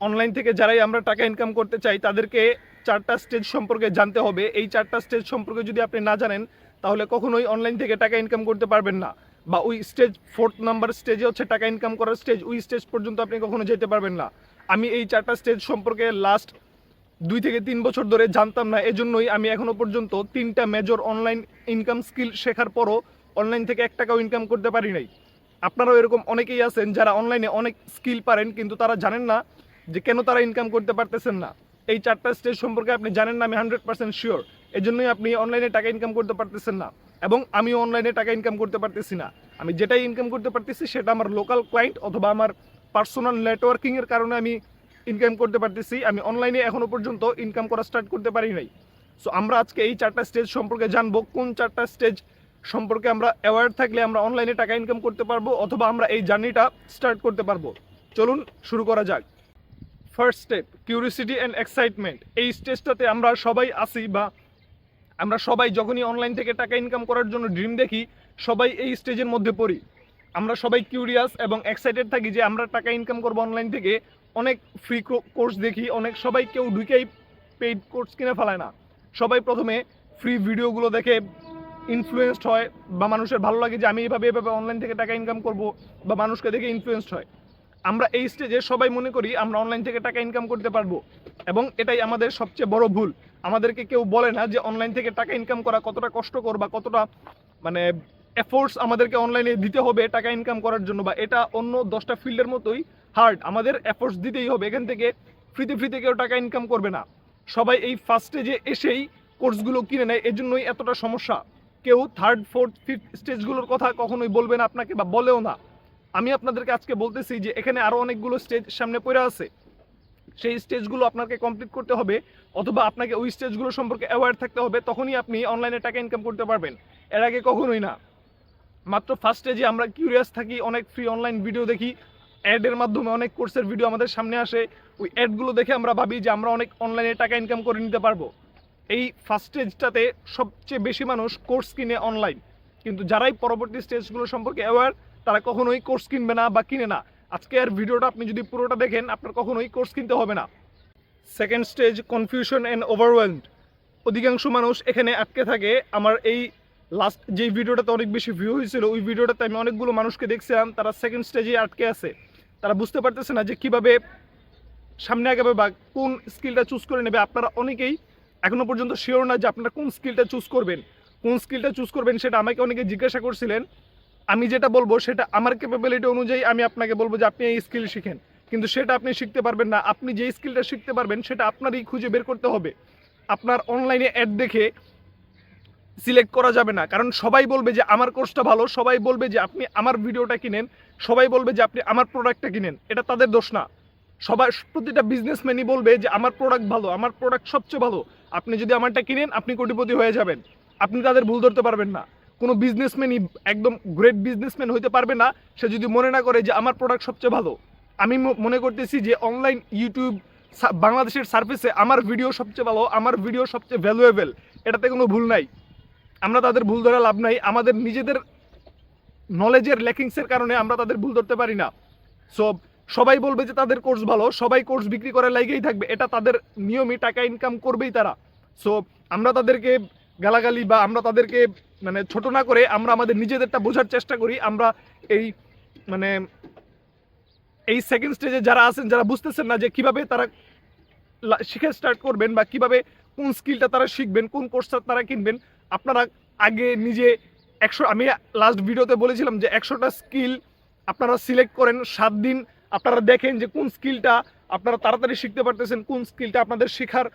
Online থেকে যারাই আমরা টাকা ইনকাম করতে চাই তাদেরকে 4টা স্টেজ সম্পর্কে জানতে হবে। এই 4টা স্টেজ সম্পর্কে যদি আপনি না জানেন তাহলে কখনোই অনলাইন থেকে টাকা ইনকাম করতে পারবেন না, বা ওই স্টেজ 4th নাম্বার স্টেজে হচ্ছে টাকা ইনকাম করার স্টেজ, ওই স্টেজ পর্যন্ত আপনি কখনো যেতে পারবেন না। আমি এই 4টা স্টেজ সম্পর্কে লাস্ট 2 থেকে 3 বছর ধরে জানতাম না, এজন্যই আমি এখনো পর্যন্ত 3টা মেজর অনলাইন ইনকাম স্কিল শেখার পরও অনলাইন থেকে 1 টাকাও ইনকাম করতে পারি নাই। আপনারাও এরকম অনেকেই আছেন যারা অনলাইনে অনেক স্কিল পারেন কিন্তু তারা জানেন না যে কেন তারা ইনকাম করতে পারতেছেন না। এই 4টা স্টেজ সম্পর্কে আপনি জানেন না, আমি 100% শিওর। এজন্যই আপনি অনলাইনে টাকা ইনকাম করতে পারতেছেন না, এবং আমিও অনলাইনে টাকা ইনকাম করতে পারতেছি না। আমি যেটাই ইনকাম করতে পারতেছি সেটা আমার লোকাল ক্লায়েন্ট অথবা আমার পার্সোনাল নেটওয়ার্কিংয়ের কারণে আমি ইনকাম করতে পারতেছি। আমি অনলাইনে এখনো পর্যন্ত ইনকাম করা স্টার্ট করতে পারি নাই। সো আমরা আজকে এই 4টা স্টেজ সম্পর্কে জানবো, কোন 4টা স্টেজ সম্পর্কে আমরা অ্যাওয়্যার থাকলে আমরা অনলাইনে টাকা ইনকাম করতে পারবো অথবা আমরা এই জার্নিটা স্টার্ট করতে পারবো। চলুন শুরু করা যাক। First step, curiosity and excitement. এই স্টেজটাতে আমরা সবাই আসি, বা আমরা সবাই যখনই অনলাইন থেকে টাকা ইনকাম করার জন্য ড্রিম দেখি, সবাই এই স্টেজের মধ্যে পড়ি। আমরা সবাই কিউরিয়াস এবং এক্সাইটেড থাকি যে আমরা টাকা ইনকাম করবো অনলাইন থেকে। অনেক ফ্রি কোর্স দেখি, সবাই কেউ ঢুকেই পেইড কোর্স কিনে ফেলায় না। সবাই প্রথমে ফ্রি ভিডিওগুলো দেখে ইনফ্লুয়েসড হয়, বা মানুষের ভালো লাগে যে আমি এভাবে অনলাইন থেকে টাকা ইনকাম করব, বা মানুষকে দেখে ইনফ্লুয়েসড হয়। আমরা এই স্টেজে সবাই মনে করি আমরা অনলাইন থেকে টাকা ইনকাম করতে পারবো, এবং এটাই আমাদের সবচেয়ে বড় ভুল। আমাদেরকে কেউ বলে না যে অনলাইন থেকে টাকা ইনকাম করা কতটা কষ্টকর, বা কতটা মানে এফোর্টস আমাদেরকে অনলাইনে দিতে হবে টাকা ইনকাম করার জন্য, বা এটা অন্য 10টা ফিল্ডের মতোই হার্ড। আমাদের এফোর্টস দিতেই হবে, এখান থেকে ফ্রিতে কেউ টাকা ইনকাম করবে না। সবাই এই ফার্স্ট স্টেজে এসেই কোর্সগুলো কিনে নেয়, এজন্যই এতটা সমস্যা। কেউ 3rd 4th 5th স্টেজগুলোর কথা কখনোই বলবে না আপনাকে, বা বলেও না। আমি আপনাদেরকে আজকে বলতেছি যে এখানে আরও অনেকগুলো স্টেজ সামনে পড়ে আছে, সেই স্টেজগুলো আপনাকে কমপ্লিট করতে হবে, অথবা আপনাকে ওই স্টেজগুলো সম্পর্কে অ্যাওয়্যার থাকতে হবে, তখনই আপনি অনলাইনে টাকা ইনকাম করতে পারবেন। এর আগে কখনোই না। মাত্র ফার্স্ট স্টেজে আমরা কিউরিয়াস থাকি, অনেক ফ্রি অনলাইন ভিডিও দেখি, অ্যাডের মাধ্যমে অনেক কোর্সের ভিডিও আমাদের সামনে আসে, ওই অ্যাডগুলো দেখে আমরা ভাবি যে আমরা অনেক অনলাইনে টাকা ইনকাম করে নিতে পারবো। এই ফার্স্ট স্টেজটাতে সবচেয়ে বেশি মানুষ কোর্স কিনে অনলাইন, কিন্তু যারাই পরবর্তী স্টেজগুলো সম্পর্কে অ্যাওয়্যার তারা কখনোই কোর্স কিনবে না বা কিনে না। আজকে আর ভিডিওটা আপনি যদি পুরোটা দেখেন আপনার কখনোই কোর্স কিনতে হবে না। Second stage, confusion and overwhelmed. অধিকাংশ মানুষ এখানে আটকে থাকে। আমার এই লাস্ট যেই ভিডিওটাতে অনেক বেশি ভিউ হয়েছিল, ওই ভিডিওটাতে আমি অনেকগুলো মানুষকে দেখছিলাম তারা সেকেন্ড স্টেজে আটকে আছে। তারা বুঝতে পারতেছে না যে কিভাবে সামনে আগাবে বা কোন স্কিলটা চুজ করে নেবে। আপনারা অনেকেই এখনো পর্যন্ত শিওর না যে আপনারা কোন স্কিলটা চুজ করবেন। কোন স্কিলটা চুজ করবেন সেটা আমাকে অনেকে জিজ্ঞাসা করছিলেন। আমি যেটা বলবো সেটা আমার ক্যাপাবিলিটি অনুযায়ী আমি আপনাকে বলবো যে আপনি এই স্কিল শিখেন, কিন্তু সেটা আপনি শিখতে পারবেন না। আপনি যেই স্কিলটা শিখতে পারবেন সেটা আপনারই খুঁজে বের করতে হবে। আপনার অনলাইনে অ্যাড দেখে সিলেক্ট করা যাবে না, কারণ সবাই বলবে যে আমার কোর্সটা ভালো, সবাই বলবে যে আপনি আমার ভিডিওটা কিনেন, সবাই বলবে যে আপনি আমার প্রোডাক্টটা কিনেন। এটা তাদের দোষ না। সবাই, প্রতিটা বিজনেসম্যানই বলবে যে আমার প্রোডাক্ট ভালো, আমার প্রোডাক্ট সবচেয়ে ভালো, আপনি যদি আমারটা কিনেন আপনি কোটিপতি হয়ে যাবেন। আপনি তাদের ভুল ধরতে পারবেন না। কোনো বিজনেসম্যানই একদম গ্রেট বিজনেসম্যান হইতে পারবে না সে যদি মনে না করে যে আমার প্রোডাক্ট সবচেয়ে ভালো। আমি মনে করতেছি যে অনলাইন ইউটিউব বাংলাদেশের সার্ভিসে আমার ভিডিও সবচেয়ে ভালো, আমার ভিডিও সবচেয়ে ভ্যালুয়েবল, এটাতে কোনো ভুল নাই। আমরা তাদের ভুল ধরা লাভ নাই, আমাদের নিজেদের নলেজের ল্যাকিংসের কারণে আমরা তাদের ভুল ধরতে পারি না। সো সবাই বলবে যে তাদের কোর্স ভালো, সবাই কোর্স বিক্রি করে লাইগেই থাকবে, এটা তাদের নিয়মই, টাকা ইনকাম করবেই তারা। সো আমরা তাদেরকে গালাগালি বা আমরা তাদেরকে মানে ছোট না করে আমরা আমাদের নিজেদেরটা বোঝার চেষ্টা করি। আমরা এই মানে এই সেকেন্ড স্টেজে যারা আছেন, যারা বুঝতেছেন না যে কিভাবে তারা শিখে স্টার্ট করবেন বা কিভাবে কোন স্কিলটা তারা শিখবেন, কোন কোর্সটা তারা কিনবেন, আপনারা আগে নিজে 100, আমি লাস্ট ভিডিওতে বলেছিলাম যে 100টা স্কিল আপনারা সিলেক্ট করেন 7 দিন। আপনারা দেখেন যে কোন স্কিলটা আপনারা তাড়াতাড়ি শিখতে পারতেছেন, কোন স্কিলটা আপনাদের শেখার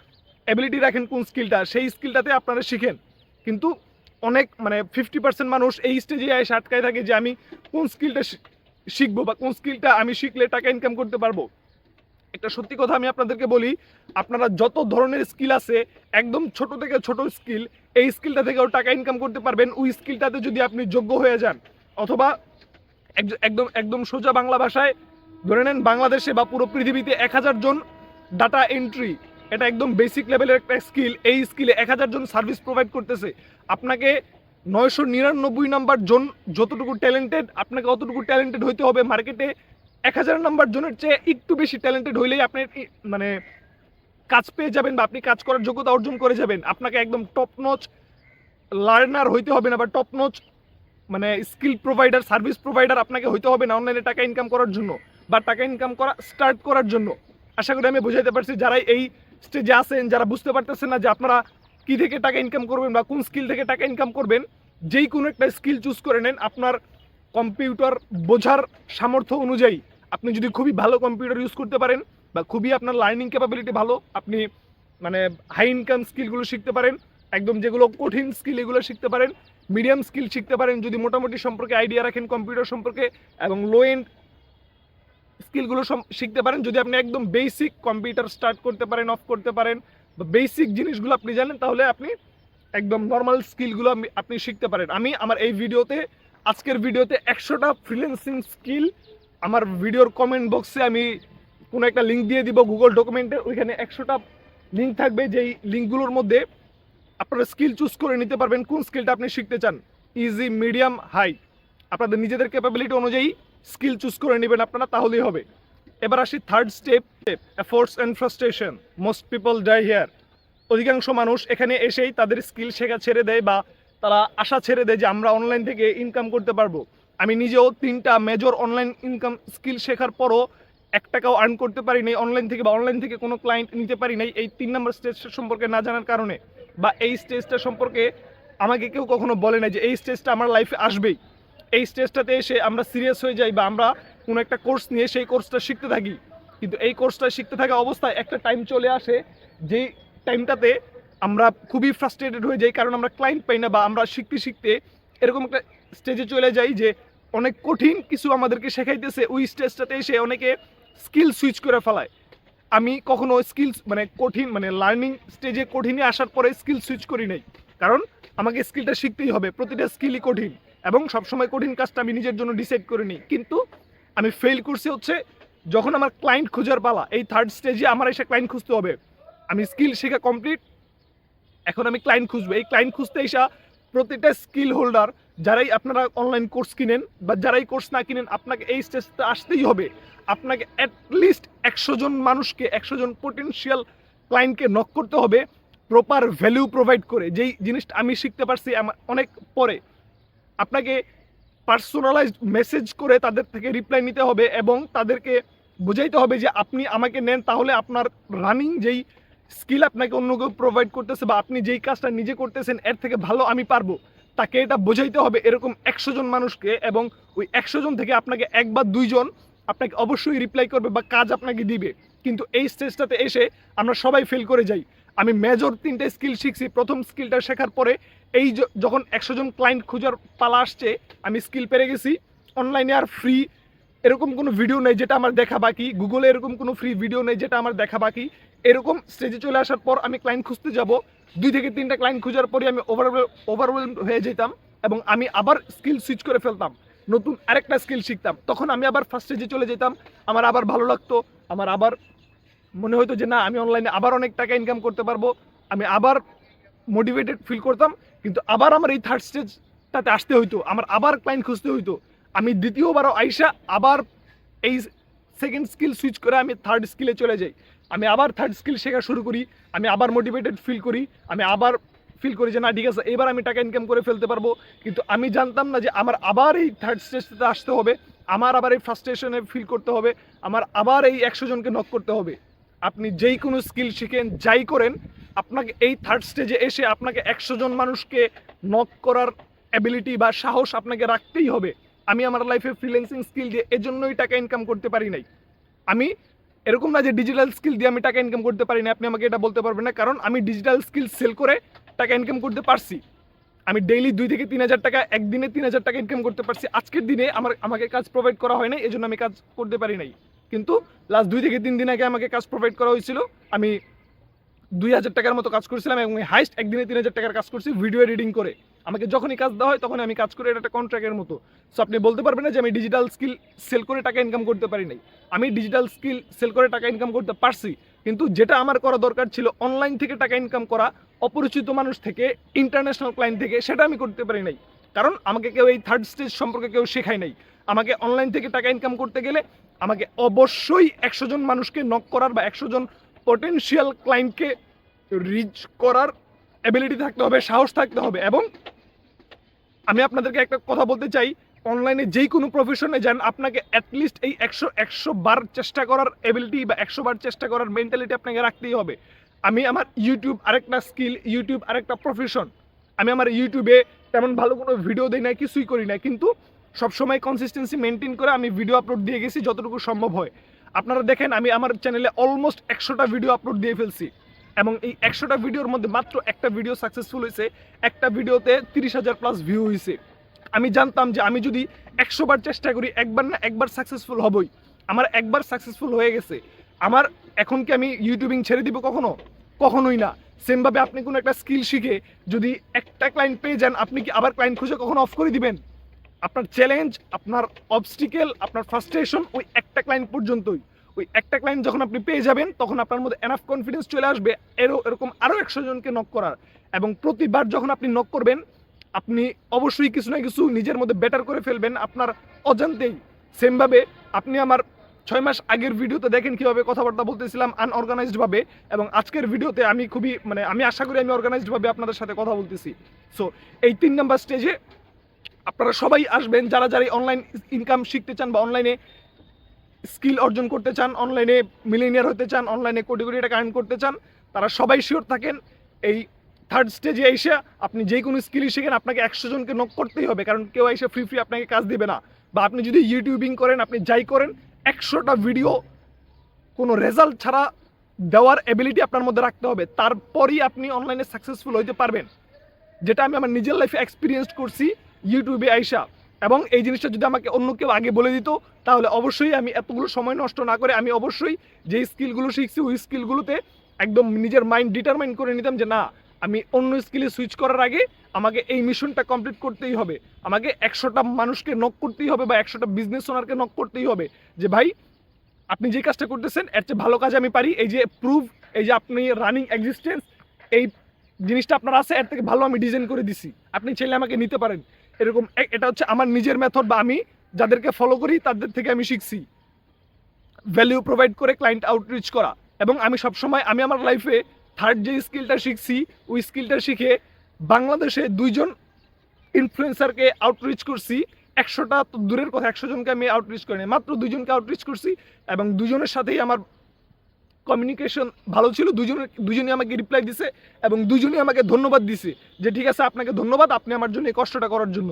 অ্যাবিলিটি রাখেন, কোন স্কিলটা, সেই স্কিলটাতে আপনারা শিখেন। কিন্তু অনেক মানে 50% মানুষ এই স্টেজে এসে আটকায় থাকে যে আমি কোন স্কিলটা শিখবো বা কোন স্কিলটা আমি শিখলে টাকা ইনকাম করতে পারবো। একটা সত্যি কথা আমি আপনাদেরকে বলি, আপনারা যত ধরনের স্কিল আছে, একদম ছোট থেকে ছোট স্কিল, এই স্কিলটা থেকেও টাকা ইনকাম করতে পারবেন ওই স্কিলটাতে যদি আপনি যোগ্য হয়ে যান। অথবা একদম একদম সোজা বাংলা ভাষায় ধরে নেন, বাংলাদেশে বা পুরো পৃথিবীতে 1000 জন ডাটা এন্ট্রি, এটা একদম বেসিক লেভেলের একটা স্কিল। এই স্কিলে 1000 জন সার্ভিস প্রোভাইড করতেছে। আপনাকে 999 নাম্বার জন যতটুকু ট্যালেন্টেড, আপনাকে অতটুকু ট্যালেন্টেড হইতে হবে মার্কেটে 1000 নাম্বার জনের চেয়ে একটু বেশি ট্যালেন্টেড হইলেই আপনি মানে কাজ পেয়ে যাবেন বা আপনি কাজ করার যোগ্যতা অর্জন করে যাবেন। আপনাকে একদম টপ নচ লার্নার হইতে হবে না বা টপ নচ মানে স্কিল প্রোভাইডার সার্ভিস প্রোভাইডার আপনাকে হইতে হবে না অনলাইনে টাকা ইনকাম করার জন্য বা টাকা ইনকাম করা স্টার্ট করার জন্য। আশা করি আমি বুঝাইতে পারছি। যারা এই স্টেজে আছেন, যারা বুঝতে পারতেছেন না যে আপনারা কি থেকে টাকা ইনকাম করবেন বা কোন স্কিল থেকে টাকা ইনকাম করবেন, যেই কোনো একটা স্কিল চুজ করে নেন। আপনার কম্পিউটার বোঝার সামর্থ্য অনুযায়ী আপনি যদি খুবই ভালো কম্পিউটার ইউজ করতে পারেন বা খুবই আপনার লার্নিং ক্যাপাবিলিটি ভালো, আপনি মানে হাই ইনকাম স্কিলগুলো শিখতে পারেন, একদম যেগুলো কঠিন স্কিল এগুলো শিখতে পারেন, মিডিয়াম স্কিল শিখতে পারেন যদি মোটামুটি সম্পর্কে আইডিয়া রাখেন কম্পিউটার সম্পর্কে, এবং লো এন্ড স্কিলগুলো শিখতে পারেন যদি আপনি একদম বেসিক কম্পিউটার স্টার্ট করতে পারেন, অফ করতে পারেন বা বেসিক জিনিসগুলো আপনি জানেন, তাহলে আপনি একদম নর্মাল স্কিলগুলো আপনি শিখতে পারেন। আমি আমার এই ভিডিওতে, আজকের ভিডিওতে 100টা ফ্রিল্যান্সিং স্কিল আমার ভিডিওর কমেন্ট বক্সে আমি কোনো একটা লিঙ্ক দিয়ে দিব গুগল ডকুমেন্টে, ওইখানে 100টা লিঙ্ক থাকবে। যেই লিঙ্কগুলোর মধ্যে আপনারা স্কিল চুজ করে নিতে পারবেন কোন স্কিলটা আপনি শিখতে চান, ইজি, মিডিয়াম, হাই। আপনাদের নিজেদের ক্যাপাবিলিটি অনুযায়ী স্কিল চুজ করে নেবেন আপনারা, তাহলেই হবে। এবার আসি third step, efforts and frustration. Most people die here. অধিকাংশ মানুষ এখানে এসেই তাদের স্কিল শেখা ছেড়ে দেয় বা তারা আশা ছেড়ে দেয় যে আমরা অনলাইন থেকে ইনকাম করতে পারবো। আমি নিজেও 3টা মেজর অনলাইন ইনকাম স্কিল শেখার পরও 1 টাকাও আর্ন করতে পারি নাই অনলাইন থেকে, বা অনলাইন থেকে কোনো ক্লায়েন্ট নিতে পারি নাই এই 3 নম্বর স্টেজটা সম্পর্কে না জানার কারণে, বা এই স্টেজটা সম্পর্কে আমাকে কেউ কখনো বলে নাই যে এই স্টেজটা আমার লাইফে আসবেই। এই স্টেজটাতে এসে আমরা সিরিয়াস হয়ে যাই বা আমরা কোনো একটা কোর্স নিয়ে সেই কোর্সটা শিখতে থাকি, কিন্তু এই কোর্সটা শিখতে থাকা অবস্থায় একটা টাইম চলে আসে যেই টাইমটাতে আমরা খুবই ফ্রাস্ট্রেটেড হয়ে যাই, কারণ আমরা ক্লায়েন্ট পাই না বা আমরা শিখতে শিখতে এরকম একটা স্টেজে চলে যাই যে অনেক কঠিন কিছু আমাদেরকে শেখাইতেছে, ওই স্টেজটাতে এসে অনেকে স্কিল সুইচ করে ফেলায়। আমি কখনো স্কিলস মানে কঠিন মানে লার্নিং স্টেজে কঠিনে আসার পরে স্কিল সুইচ করি নাই, কারণ আমাকে স্কিলটা শিখতেই হবে। প্রতিটা স্কিলই কঠিন এবং সবসময় কঠিন কাজটা আমি নিজের জন্য ডিসাইড করে নিই, কিন্তু আমি ফেল করছি হচ্ছে যখন আমার ক্লায়েন্ট খোঁজার পালা। এই থার্ড স্টেজে আমার এসে ক্লায়েন্ট খুঁজতে হবে। আমি স্কিল শেখা কমপ্লিট, এখন আমি ক্লায়েন্ট খুঁজবো। এই ক্লায়েন্ট খুঁজতে এসা প্রতিটা স্কিল হোল্ডার, যারাই আপনারা অনলাইন কোর্স কিনেন বা যারাই কোর্স না কিনেন, আপনাকে এই স্টেজটা আসতেই হবে। আপনাকে অ্যাটলিস্ট 100 জন মানুষকে, 100 জন পোটেনশিয়াল ক্লায়েন্টকে নক করতে হবে প্রপার ভ্যালু প্রোভাইড করে। যেই জিনিসটা আমি শিখতে পারছি আমার অনেক পরে, আপনাকে পার্সোনালাইজড মেসেজ করে তাদের থেকে রিপ্লাই নিতে হবে এবং তাদেরকে বোঝাইতে হবে যে আপনি আমাকে নেন, তাহলে আপনার রানিং যেই স্কিল আপনাকে অন্য কেউ প্রোভাইড করতেছে বা আপনি যেই কাজটা নিজে করতেছেন এর থেকে ভালো আমি পারবো, তাকে এটা বোঝাইতে হবে এরকম 100 জন মানুষকে। এবং ওই 100 জন থেকে আপনাকে 1 বা 2 জন আপনাকে অবশ্যই রিপ্লাই করবে বা কাজ আপনাকে দিবে। কিন্তু এই স্টেজটাতে এসে আমরা সবাই ফেল করে যাই। আমি মেজর 3টে স্কিল শিখছি। প্রথম স্কিলটা শেখার পরে এই যখন 100 জন ক্লায়েন্ট খোঁজার পালা আসছে, আমি স্কিল পেরে গেছি। অনলাইনে আর ফ্রি এরকম কোনো ভিডিও নেই যেটা আমার দেখা বাকি, গুগলে এরকম কোনো ফ্রি ভিডিও নেই যেটা আমার দেখা বাকি। এরকম স্টেজে চলে আসার পর আমি ক্লায়েন্ট খুঁজতে যাব, 2 থেকে 3টা ক্লায়েন্ট খোঁজার পরে আমি ওভারওয়েলড হয়ে যেতাম এবং আমি আবার স্কিল সুইচ করে ফেলতাম, নতুন আরেকটা স্কিল শিখতাম। তখন আমি আবার ফার্স্ট স্টেজে চলে যেতাম, আমার আবার ভালো লাগতো, আমার আবার মনে হতো যে না আমি অনলাইনে আবার অনেক টাকা ইনকাম করতে পারবো, আমি আবার মোটিভেটেড ফিল করতাম। কিন্তু আবার আমার এই থার্ড স্টেজটাতে আসতে হইতো, আমার আবার ক্লায়েন্ট খুঁজতে হইতো। আমি দ্বিতীয়বারও আইসা আবার এই সেকেন্ড স্কিল সুইচ করে আমি থার্ড স্কিলে চলে যাই। আমি আবার থার্ড স্কিল শেখা শুরু করি, আমি আবার মোটিভেটেড ফিল করি, আমি আবার ফিল করি যে না ঠিক আছে এবার আমি টাকা ইনকাম করে ফেলতে পারবো। কিন্তু আমি জানতাম না যে আমার আবার এই থার্ড স্টেজটাতে আসতে হবে, আমার আবার এই ফ্রাস্ট্রেশনে ফিল করতে হবে, আমার আবার এই 100 জনকে নক করতে হবে। আপনি যেই কোনো স্কিল শিখেন, যাই করেন, আপনাকে এই থার্ড স্টেজে এসে আপনাকে 100 জন মানুষকে নক করার অ্যাবিলিটি বা সাহস আপনাকে রাখতেই হবে। আমি আমার লাইফে ফ্রিল্যান্সিং স্কিল দিয়ে এজন্যই টাকা ইনকাম করতে পারি নাই। আমি এরকম না যে ডিজিটাল স্কিল দিয়ে আমি টাকা ইনকাম করতে পারি না, আপনি আমাকে এটা বলতে পারবেন না, কারণ আমি ডিজিটাল স্কিল সেল করে টাকা ইনকাম করতে পারছি। আমি ডেইলি 2 থেকে 3 হাজার টাকা, একদিনে 3 হাজার টাকা ইনকাম করতে পারছি। আজকের দিনে আমাকে কাজ প্রোভাইড করা হয় নাই, এজন্য আমি কাজ করতে পারি নাই। কিন্তু লাস্ট 2 থেকে 3 দিন আগে আমাকে কাজ প্রোভাইড করা হয়েছিল, আমি 2000 টাকার মতো কাজ করছিলাম এবং হাইস্ট একদিনে 3000 টাকার কাজ করছি ভিডিও এডিটিং করে। আমাকে যখনই কাজ দেওয়া হয় তখনই আমি কাজ করি, এটা একটা কন্ট্রাক্টের মতো। সো আপনি বলতে পারবেন না যে আমি ডিজিটাল স্কিল সেল করে টাকা ইনকাম করতে পারি নাই। আমি ডিজিটাল স্কিল সেল করে টাকা ইনকাম করতে পারছি, কিন্তু যেটা আমার করা দরকার ছিল অনলাইন থেকে টাকা ইনকাম করা, অপরিচিত মানুষ থেকে, ইন্টারন্যাশনাল ক্লায়েন্ট থেকে, সেটা আমি করতে পারি নাই, কারণ আমাকে কেউ এই থার্ড স্টেজ সম্পর্কে কেউ শেখায় নাই। আমাকে অনলাইন থেকে টাকা ইনকাম করতে গেলে আমাকে অবশ্যই 100 জন মানুষকে নক করার বা 100 জন পটেনশিয়াল ক্লায়েন্টকে রিচ করার এবিলিটি থাকতে হবে, সাহস থাকতে হবে। এবং আমি আপনাদেরকে একটা কথা বলতে চাই, অনলাইনে যেই কোনো প্রফেশনে যান, আপনাকে অ্যাটলিস্ট এই 100 বার চেষ্টা করার এবিলিটি বা 100 বার চেষ্টা করার মেন্টালিটি আপনাকে রাখতেই হবে। আমি আমার ইউটিউব আরেকটা স্কিল, ইউটিউব আরেকটা প্রফেশন। আমি আমার ইউটিউবে তেমন ভালো কোনো ভিডিও দিই না, কিছুই করি না, কিন্তু সবসময় কনসিস্টেন্সি মেনটেন করে আমি ভিডিও আপলোড দিয়ে গেছি যতটুকু সম্ভব হয়। আপনারা দেখেন আমি আমার চ্যানেলে অলমোস্ট 100টা ভিডিও আপলোড দিয়ে ফেলছি, এবং এই 100টা ভিডিওর মধ্যে মাত্র একটা ভিডিও সাকসেসফুল হয়েছে, একটা ভিডিওতে 30,000+ ভিউ হয়েছে। আমি জানতাম যে আমি যদি 100 বার চেষ্টা করি, একবার না একবার সাকসেসফুল হবই। আমার একবার সাকসেসফুল হয়ে গেছে, আমার এখন কি আমি ইউটিউবিং ছেড়ে দিব কখনো? কখনোই না। সেমভাবে আপনি কোনো একটা স্কিল শিখে যদি একটা ক্লায়েন্ট পেয়ে যান, আপনি কি আবার ক্লায়েন্ট খুঁজে কখনো অফ করে দিবেন? আপনার চ্যালেঞ্জ, আপনার অবস্টিকেল, আপনার ফ্রাস্ট্রেশন ওই একটা ক্লায়েন্ট পর্যন্তই। ওই একটা ক্লায়েন্ট যখন আপনি পেয়ে যাবেন, তখন আপনার মধ্যে এনাফ কনফিডেন্স চলে আসবে এরকম আরও 100 জনকে নক করার। এবং প্রতিবার যখন আপনি নক করবেন, আপনি অবশ্যই কিছু না কিছু নিজের মধ্যে বেটার করে ফেলবেন আপনার অজান্তেই। সেমভাবে আপনি আমার 6 মাস আগের ভিডিওতে দেখেন কীভাবে কথাবার্তা বলতেছিলাম আনঅর্গানাইজডভাবে, এবং আজকের ভিডিওতে আমি খুবই আমি আশা করি আমি অর্গানাইজডভাবে আপনাদের সাথে কথা বলতেছি। সো এই 3 নাম্বার স্টেজে আপনারা সবাই আসবেন, যারা যারা অনলাইন ইনকাম শিখতে চান বা অনলাইনে স্কিল অর্জন করতে চান, অনলাইনে মিলিনিয়ার হতে চান, অনলাইনে কোটি কোটি টাকা আর্ন করতে চান, তারা সবাই শিওর থাকেন এই থার্ড স্টেজে এসে আপনি যে কোনো স্কিলই শিখেন, আপনাকে 100 জনকে নক করতেই হবে, কারণ কেউ এসে ফ্রি আপনাকে কাজ দেবে না। বা আপনি যদি ইউটিউবিং করেন, আপনি যাই করেন, 100টা ভিডিও কোনো রেজাল্ট ছাড়া দেওয়ার এবিলিটি আপনার মধ্যে রাখতে হবে, তারপরই আপনি অনলাইনে সাকসেসফুল হতে পারবেন। যেটা আমি আমার নিজের লাইফে এক্সপিরিয়েন্স করছি ইউটিউবে আইসা। এবং এই জিনিসটা যদি আমাকে অন্য কেউ আগে বলে দিত, তাহলে অবশ্যই আমি এতগুলো সময় নষ্ট না করে আমি অবশ্যই যে স্কিলগুলো শিখছি ওই স্কিলগুলোতে একদম নিজের মাইন্ড ডিটারমাইন করে নিতাম যে না, আমি অন্য স্কিলে সুইচ করার আগে আমাকে এই মিশনটা কমপ্লিট করতেই হবে, আমাকে 100টা মানুষকে নক করতেই হবে বা 100টা বিজনেস ওনারকে নক করতেই হবে যে ভাই আপনি যে কাজটা করতেছেন এর চেয়ে ভালো কাজ আমি পারি, এই যে প্রুফ, এই যে আপনি রানিং এক্সিস্টেন্স, এই জিনিসটা আপনার আছে, এর থেকে ভালো আমি ডিজাইন করে দিছি, আপনি চাইলে আমাকে নিতে পারেন। এরকম এটা হচ্ছে আমার নিজের মেথড, বা আমি যাদেরকে ফলো করি তাদের থেকে আমি শিখছি ভ্যালিউ প্রোভাইড করে ক্লায়েন্ট আউটরিচ করা। এবং আমি সবসময় আমি আমার লাইফে থার্ড যে স্কিলটা শিখছি ওই স্কিলটা শিখে বাংলাদেশে 2 জন ইনফ্লুয়েন্সারকে আউটরিচ করছি। 100টা তো দূরের কথা, 100 জনকে আমি আউটরিচ করিনি, মাত্র 2 জনকে আউটরিচ করছি, এবং 2 জনের সাথেই আমার কমিউনিকেশন ভালো ছিল। দুজনই আমাকে রিপ্লাই দিছে এবং দুজনই আমাকে ধন্যবাদ দিছে যে ঠিক আছে আপনাকে ধন্যবাদ, আপনি আমার জন্য এই কষ্টটা করার জন্য।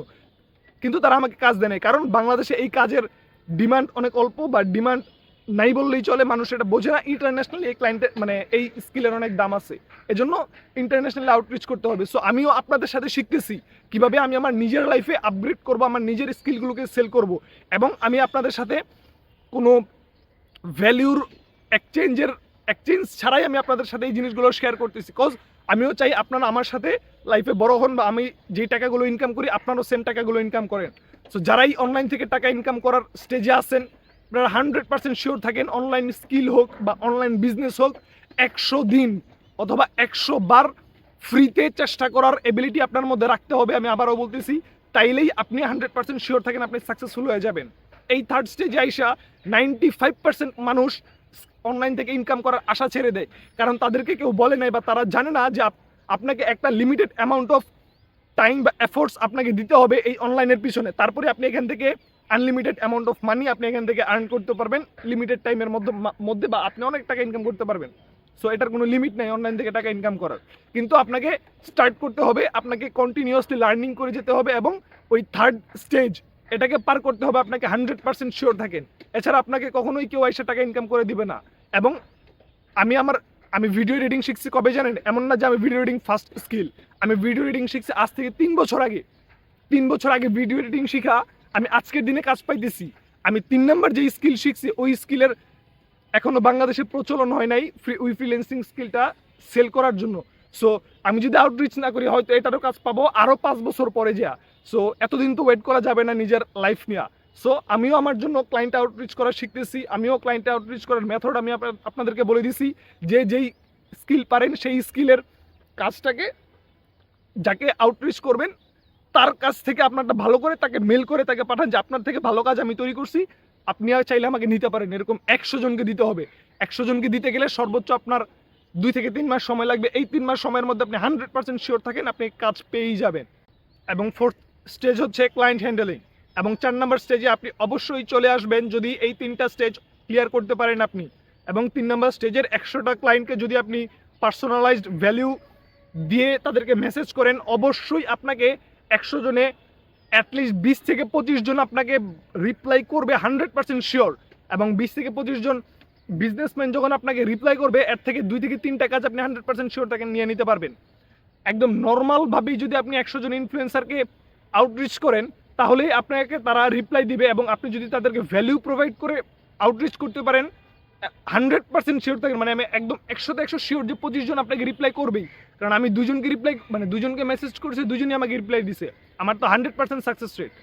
কিন্তু তারা আমাকে কাজ দেয় নাই, কারণ বাংলাদেশে এই কাজের ডিমান্ড অনেক অল্প, বা ডিমান্ড নাই বললেই চলে, মানুষ এটা বোঝে না। ইন্টারন্যাশনালি এই ক্লায়েন্টের এই স্কিলের অনেক দাম আছে, এজন্য ইন্টারন্যাশনালি আউটরিচ করতে হবে। সো আমিও আপনাদের সাথে শিখতেছি কিভাবে আমি আমার নিজের লাইফে আপগ্রেড করব, আমার নিজের স্কিলগুলোকে সেল করব, এবং আমি আপনাদের সাথে কোনো ভ্যালিউর এক্সচেঞ্জ ছাড়াই আমি আপনাদের সাথে এই জিনিসগুলো শেয়ার করতেছি। কজ আমিও চাই আপনারা আমার সাথে লাইফে বড় হন, বা আমি যেই টাকাগুলো ইনকাম করি আপনারাও সেম টাকাগুলো ইনকাম করেন। সো যারাই অনলাইন থেকে টাকা ইনকাম করার স্টেজে আছেন, আপনারা 100% শিওর থাকেন অনলাইন স্কিল হোক বা অনলাইন বিজনেস হোক, 100 দিন অথবা 100 বার ফ্রিতে চেষ্টা করার এবিলিটি আপনার মধ্যে রাখতে হবে। আমি আবারও বলতেছি, তাইলেই আপনি 100% শিওর থাকেন আপনি সাকসেসফুল হয়ে যাবেন। এই থার্ড স্টেজে আইসা 95% মানুষ অনলাইন থেকে ইনকাম করার আশা ছেড়ে দেয়, কারণ তাদেরকে কেউ বলে নাই বা তারা জানে না যে আপনাকে একটা লিমিটেড অ্যামাউন্ট অফ টাইম বা এফোর্টস আপনাকে দিতে হবে এই অনলাইনের পিছনে, তারপরে আপনি এখান থেকে আনলিমিটেড অ্যামাউন্ট অফ মানি আপনি এখান থেকে আর্ন করতে পারবেন লিমিটেড টাইমের মধ্যে, বা আপনি অনেক টাকা ইনকাম করতে পারবেন। সো এটার কোনো লিমিট নেই অনলাইন থেকে টাকা ইনকাম করার, কিন্তু আপনাকে স্টার্ট করতে হবে, আপনাকে কন্টিনিউয়াসলি লার্নিং করে যেতে হবে, এবং ওই থার্ড স্টেজ এটাকে পার করতে হবে আপনাকে 100% শিওর থাকেন। এছাড়া আপনাকে কখনোই কেউ এসে টাকা ইনকাম করে দিবে না। এবং আমি ভিডিও এডিটিং শিখছি কবে জানেন? এমন না যে আমি ভিডিও এডিটিং ফার্স্ট স্কিল, আমি ভিডিও এডিটিং শিখছি আজ থেকে 3 বছর আগে। 3 বছর আগে ভিডিও এডিটিং শিখা আমি আজকের দিনে কাজ পাইতেছি। আমি 3 নাম্বার যে স্কিল শিখছি ওই স্কিলের এখনো বাংলাদেশে প্রচলন হয় নাই ফ্রিল্যান্সিং স্কিলটা সেল করার জন্য। সো আমি যদি আউটরিচ না করি হয়তো এটারও কাজ পাবো আরও 5 বছর পরে যা। সো এতদিন তো ওয়েট করা যাবে না নিজের লাইফ নিয়ে। সো আমিও আমার জন্য ক্লায়েন্ট আউটরিচ করা শিখতেছি, আমিও ক্লায়েন্ট আউটরিচ করার মেথড আমি আপনাদেরকে বলে দিছি, যে যেই স্কিল পারেন সেই স্কিলের কাজটাকে যাকে আউটরিচ করবেন তার কাছ থেকে আপনারটা ভালো করে তাকে মেল করে তাকে পাঠান যে আপনার থেকে ভালো কাজ আমি তৈরি করছি, আপনি চাইলে আমাকে নিতে পারেন। এরকম 100 জনকে দিতে হবে। 100 জনকে দিতে গেলে সর্বোচ্চ আপনার 2 থেকে 3 মাস সময় লাগবে। এই 3 মাস সময়ের মধ্যে আপনি 100% শিওর থাকেন আপনি কাজ পেয়েই যাবেন। এবং 4th স্টেজ হচ্ছে ক্লায়েন্ট হ্যান্ডেলিং। এবং 4 নাম্বার স্টেজে আপনি অবশ্যই চলে আসবেন যদি এই 3টা স্টেজ ক্লিয়ার করতে পারেন আপনি। এবং 3 নাম্বার স্টেজের 100টা ক্লায়েন্টকে যদি আপনি পার্সোনালাইজড ভ্যালু দিয়ে তাদেরকে মেসেজ করেন, অবশ্যই আপনাকে 100 জনে অ্যাটলিস্ট 20 থেকে 25 জন আপনাকে রিপ্লাই করবে 100% শিওর। এবং 20 থেকে 25 জন বিজনেসম্যান যখন আপনাকে রিপ্লাই করবে, এর থেকে 2 থেকে 3টা কাজ আপনি 100% শিওর তাকে নিয়ে নিতে পারবেন। একদম নর্মালভাবেই যদি আপনি 100 জন ইনফ্লুয়েন্সারকে আউটরিচ করেন, তাহলেই আপনাকে তারা রিপ্লাই দিবে। এবং আপনি যদি তাদেরকে ভ্যালু প্রোভাইড করে আউটরিচ করতে পারেন, 100% শিওর থাকেন, মানে আমি একদম 100তে 100 শিওর যে 25 জন আপনাকে রিপ্লাই করবেই। কারণ আমি দুজনকে মেসেজ করেছি, দুজনই আমাকে রিপ্লাই দিছে। আমার তো 100% সাকসেস রেট।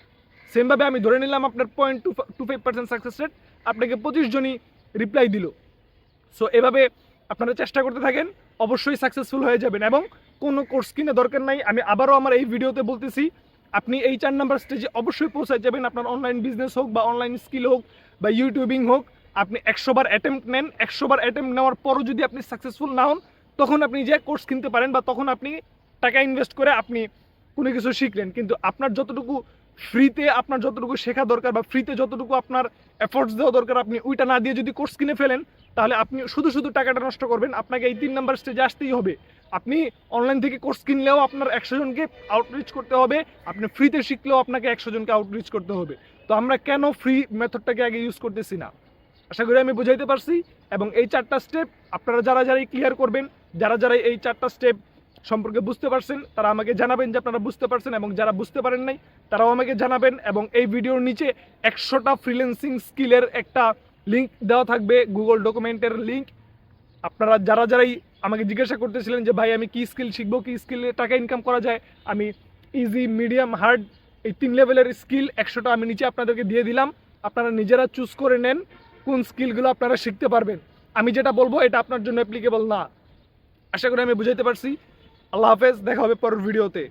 সেমভাবে আমি ধরে নিলাম আপনার 0.25% সাকসেস রেট, আপনাকে 25 জনই রিপ্লাই দিল। সো এভাবে আপনারা চেষ্টা করতে থাকেন, অবশ্যই সাকসেসফুল হয়ে যাবেন। এবং কোনো কোর্স কিনে দরকার নাই, আমি আবারও আমার এই ভিডিওতে বলতেছি, আপনি এই 4 নাম্বার স্টেজে অবশ্যই পৌঁছে যাবেন। আপনার অনলাইন বিজনেস হোক বা অনলাইন স্কিল হোক বা ইউটিউবিং হোক, আপনি 100 বার অ্যাটেম্প্ট নেন। 100 বার অ্যাটেম্প্ট নেওয়ার পরও যদি আপনি সাকসেসফুল না হন, তখন আপনি যে কোর্স কিনতে পারেন বা তখন আপনি টাকা ইনভেস্ট করে আপনি কোনো কিছু শিখলেন। কিন্তু আপনার যতটুকু ফ্রিতে আপনার যতটুকু শেখা দরকার বা ফ্রিতে যতটুকু আপনার এফোর্টস দেওয়া দরকার, আপনি ওইটা না দিয়ে যদি কোর্স কিনে ফেলেন, তাহলে আপনি শুধু শুধু টাকাটা নষ্ট করবেন। আপনাকে এই 3 নাম্বার স্টেজে আসতেই হবে। আপনি অনলাইন থেকে কোর্স কিনলেও আপনার 100 জনকে আউটরিচ করতে হবে, আপনি ফ্রিতে শিখলেও আপনাকে 100 জনকে আউটরিচ করতে হবে। তো আমরা কেন ফ্রি মেথডটাকে আগে ইউজ করতেছি না? আশা করি আমি বুঝাইতে পারছি। এবং এই 4টা স্টেপ আপনারা যারাই ক্লিয়ার করবেন, যারাই এই 4টা স্টেপ সম্পর্কে বুঝতে পারছেন, তারা আমাকে জানাবেন যে আপনারা বুঝতে পারছেন। এবং যারা বুঝতে পারেন নাই, তারাও আমাকে জানাবেন। এবং এই ভিডিওর নিচে 100টা ফ্রিল্যান্সিং স্কিলের একটা লিঙ্ক দেওয়া থাকবে, গুগল ডকুমেন্টের লিঙ্ক। আপনারা যারাই আমাকে জিজ্ঞাসা করতেছিলেন যে ভাই আমি কি স্কিল শিখবো, কি স্কিলে টাকা ইনকাম করা যায়, আমি ইজি, মিডিয়াম, হার্ড এই 3 লেভেলের স্কিল 100টা আমি নিচে আপনাদেরকে দিয়ে দিলাম। আপনারা নিজেরা চুজ করে নেন কোন স্কিলগুলো আপনারা শিখতে পারবেন। আমি যেটা বলবো এটা আপনার জন্য অ্যাপ্লিকেবল না। আশা করি আমি বুঝাইতে পারছি। আল্লাহ হাফেজ, দেখা হবে পরের ভিডিওতে।